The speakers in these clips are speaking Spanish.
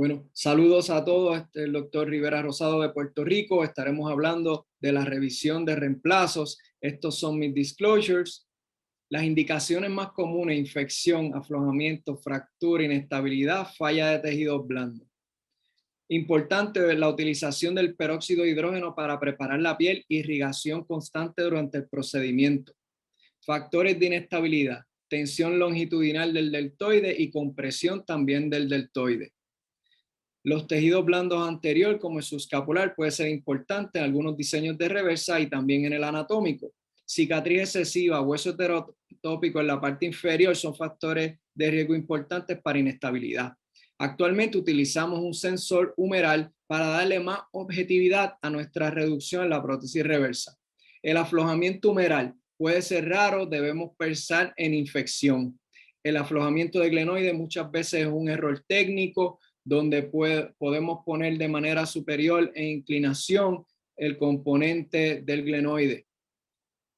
Bueno, saludos a todos. Este es el doctor Rivera Rosado de Puerto Rico. Estaremos hablando de la revisión de reemplazos. Estos son mis disclosures. Las indicaciones más comunes: infección, aflojamiento, fractura, inestabilidad, falla de tejidos blandos. Importante la utilización del peróxido de hidrógeno para preparar la piel, irrigación constante durante el procedimiento. Factores de inestabilidad: tensión longitudinal del deltoide y compresión también del deltoide. Los tejidos blandos anterior, como el subscapular, puede ser importante en algunos diseños de reversa y también en el anatómico. Cicatriz excesiva, hueso heterotópico en la parte inferior son factores de riesgo importantes para inestabilidad. Actualmente utilizamos un sensor humeral para darle más objetividad a nuestra reducción en la prótesis reversa. El aflojamiento humeral puede ser raro, debemos pensar en infección. El aflojamiento de glenoide muchas veces es un error técnico, donde podemos poner de manera superior en inclinación el componente del glenoide.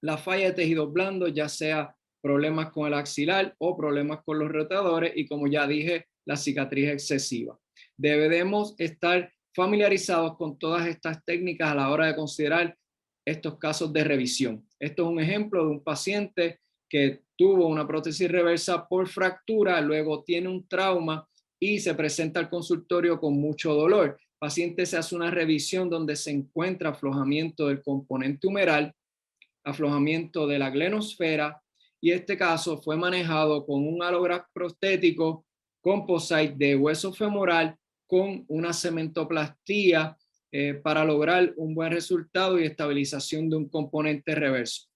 La falla de tejidos blandos, ya sea problemas con el axilar o problemas con los rotadores, y como ya dije, la cicatriz excesiva. Debemos estar familiarizados con todas estas técnicas a la hora de considerar estos casos de revisión. Esto es un ejemplo de un paciente que tuvo una prótesis reversa por fractura, luego tiene un trauma y se presenta al consultorio con mucho dolor. El paciente se hace una revisión donde se encuentra aflojamiento del componente humeral, aflojamiento de la glenosfera, y este caso fue manejado con un alógrafo prostético composite de hueso femoral con una cementoplastía para lograr un buen resultado y estabilización de un componente reverso.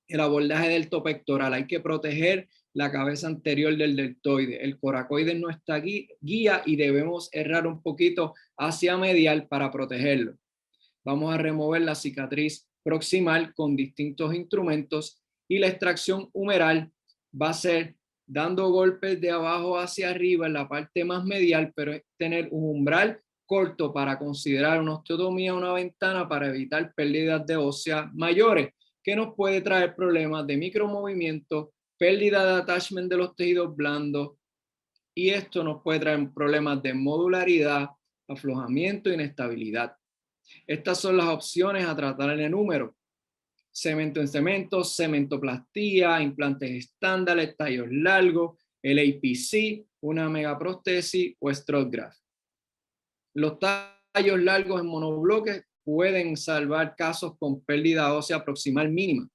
El abordaje deltopectoral: hay que proteger la cabeza anterior del deltoide. El coracoide no está guía y debemos errar un poquito hacia medial para protegerlo. Vamos a remover la cicatriz proximal con distintos instrumentos, y la extracción humeral va a ser dando golpes de abajo hacia arriba en la parte más medial, pero es tener un umbral corto para considerar una osteotomía, una ventana, para evitar pérdidas de ósea mayores, que nos puede traer problemas de micromovimiento, pérdida de attachment de los tejidos blandos, y esto nos puede traer problemas de modularidad, aflojamiento e inestabilidad. Estas son las opciones a tratar en el número: cemento en cemento, cementoplastía, implantes estándares, tallos largos, el APC, una megaprostesis o stroke graft. Los tallos largos en monobloques pueden salvar casos con pérdida ósea proximal mínima.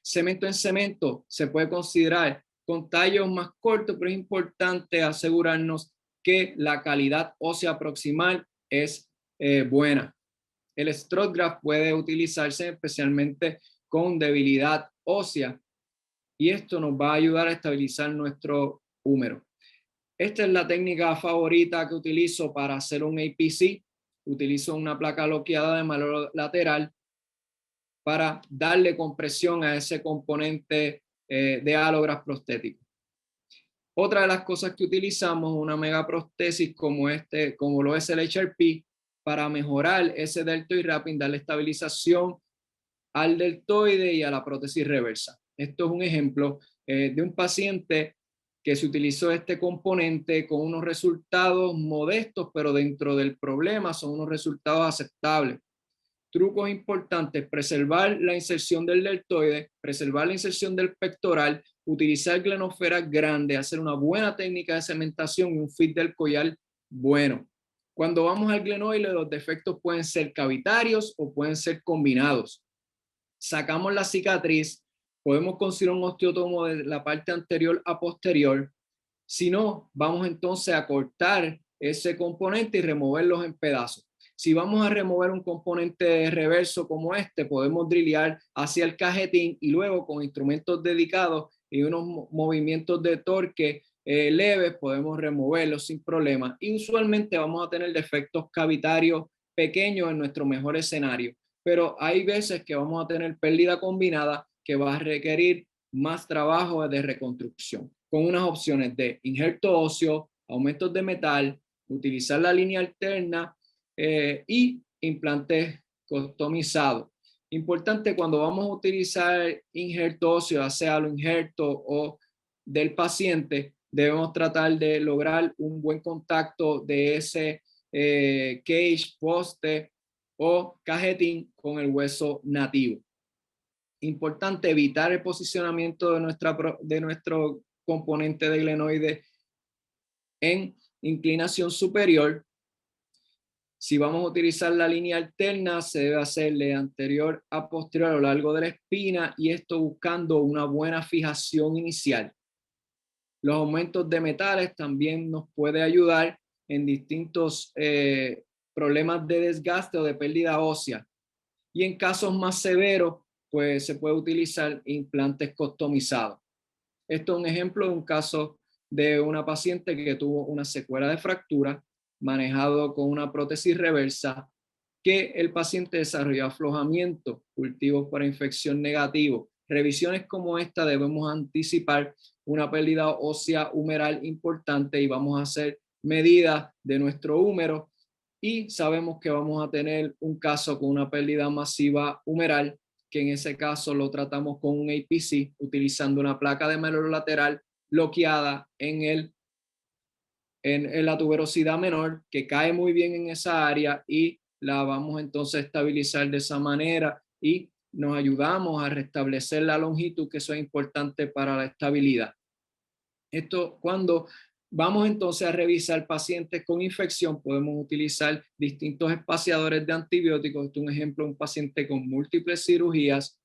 Cemento en cemento se puede considerar con tallos más cortos, pero es importante asegurarnos que la calidad ósea proximal es buena. El stroke graft puede utilizarse especialmente con debilidad ósea, y esto nos va a ayudar a estabilizar nuestro húmero. Esta es la técnica favorita que utilizo para hacer un APC. Utilizo una placa loqueada de maloro lateral para darle compresión a ese componente de alógrafo prostético. Otra de las cosas que utilizamos es una megaprostesis como lo es el HRP, para mejorar ese deltoid wrapping, darle estabilización al deltoide y a la prótesis reversa. Esto es un ejemplo de un paciente que se utilizó este componente con unos resultados modestos, pero dentro del problema son unos resultados aceptables. Trucos importantes: preservar la inserción del deltoide, preservar la inserción del pectoral, utilizar glenosferas grandes, hacer una buena técnica de cementación y un fit del collar bueno. Cuando vamos al glenoide, los defectos pueden ser cavitarios o pueden ser combinados. Sacamos la cicatriz, podemos considerar un osteotomo de la parte anterior a posterior. Si no, vamos entonces a cortar ese componente y removerlos en pedazos. Si vamos a remover un componente reverso como este, podemos drillear hacia el cajetín y luego con instrumentos dedicados y unos movimientos de torque leves podemos removerlo sin problema. Y usualmente vamos a tener defectos cavitarios pequeños en nuestro mejor escenario, pero hay veces que vamos a tener pérdida combinada que va a requerir más trabajo de reconstrucción, con unas opciones de injerto óseo, aumentos de metal, utilizar la línea alterna y implantes customizados. Importante cuando vamos a utilizar injerto óseo, sea lo injerto o del paciente, debemos tratar de lograr un buen contacto de ese cage, poste o cajetín con el hueso nativo. Importante evitar el posicionamiento de nuestro componente de glenoide en inclinación superior. Si vamos a utilizar la línea alterna, se debe hacer de anterior a posterior a lo largo de la espina, y esto buscando una buena fijación inicial. Los aumentos de metales también nos puede ayudar en distintos problemas de desgaste o de pérdida ósea. Y en casos más severos, pues se puede utilizar implantes customizados. Esto es un ejemplo de un caso de una paciente que tuvo una secuela de fractura, manejado con una prótesis reversa, que el paciente desarrolló aflojamiento, cultivos para infección negativo. Revisiones como esta debemos anticipar una pérdida ósea humeral importante y vamos a hacer medidas de nuestro húmero, y sabemos que vamos a tener un caso con una pérdida masiva humeral, que en ese caso lo tratamos con un APC utilizando una placa de meloro lateral bloqueada en la tuberosidad menor, que cae muy bien en esa área, y la vamos entonces a estabilizar de esa manera y nos ayudamos a restablecer la longitud, que eso es importante para la estabilidad. Esto, cuando vamos entonces a revisar pacientes con infección, podemos utilizar distintos espaciadores de antibióticos. Este es un ejemplo de un paciente con múltiples cirugías,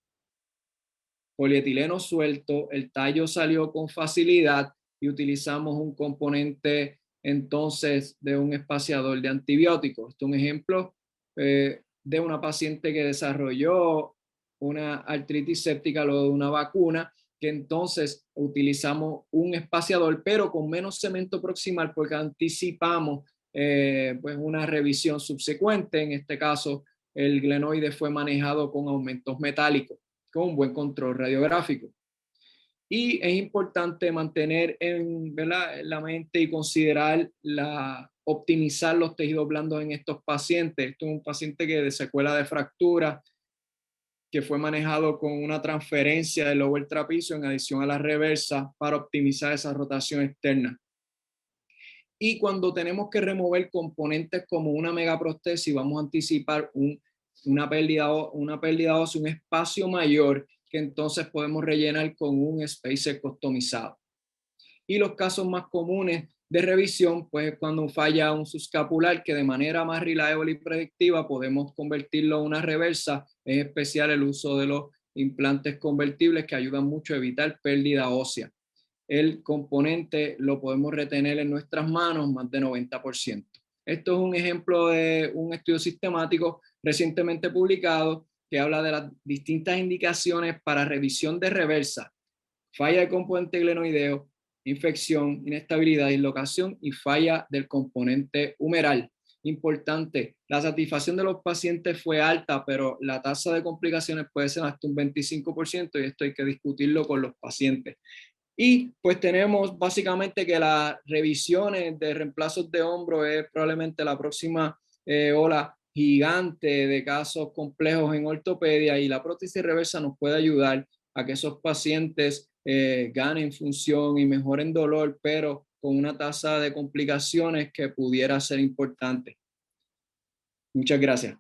polietileno suelto, el tallo salió con facilidad y utilizamos un componente entonces de un espaciador de antibióticos. Este es un ejemplo de una paciente que desarrolló una artritis séptica luego de una vacuna, que entonces utilizamos un espaciador, pero con menos cemento proximal, porque anticipamos pues una revisión subsecuente. En este caso, el glenoide fue manejado con aumentos metálicos, con un buen control radiográfico. Y es importante mantener en la mente y considerar optimizar los tejidos blandos en estos pacientes. Esto es un paciente que de secuela de fractura, que fue manejado con una transferencia del lower trapecio en adición a la reversa para optimizar esa rotación externa. Y cuando tenemos que remover componentes como una megaprostesis, vamos a anticipar una pérdida ósea, un espacio mayor, que entonces podemos rellenar con un spacer customizado. Y los casos más comunes de revisión, pues cuando falla un subscapular, que de manera más reliable y predictiva podemos convertirlo a una reversa. Es especial el uso de los implantes convertibles, que ayudan mucho a evitar pérdida ósea. El componente lo podemos retener en nuestras manos más de 90%. Esto es un ejemplo de un estudio sistemático recientemente publicado, que habla de las distintas indicaciones para revisión de reversa: falla del componente glenoideo, infección, inestabilidad, dislocación y falla del componente humeral. Importante, la satisfacción de los pacientes fue alta, pero la tasa de complicaciones puede ser hasta un 25%, y esto hay que discutirlo con los pacientes. Y pues tenemos básicamente que las revisiones de reemplazos de hombro es probablemente la próxima ola gigante de casos complejos en ortopedia, y la prótesis reversa nos puede ayudar a que esos pacientes ganen función y mejoren dolor, pero con una tasa de complicaciones que pudiera ser importante. Muchas gracias.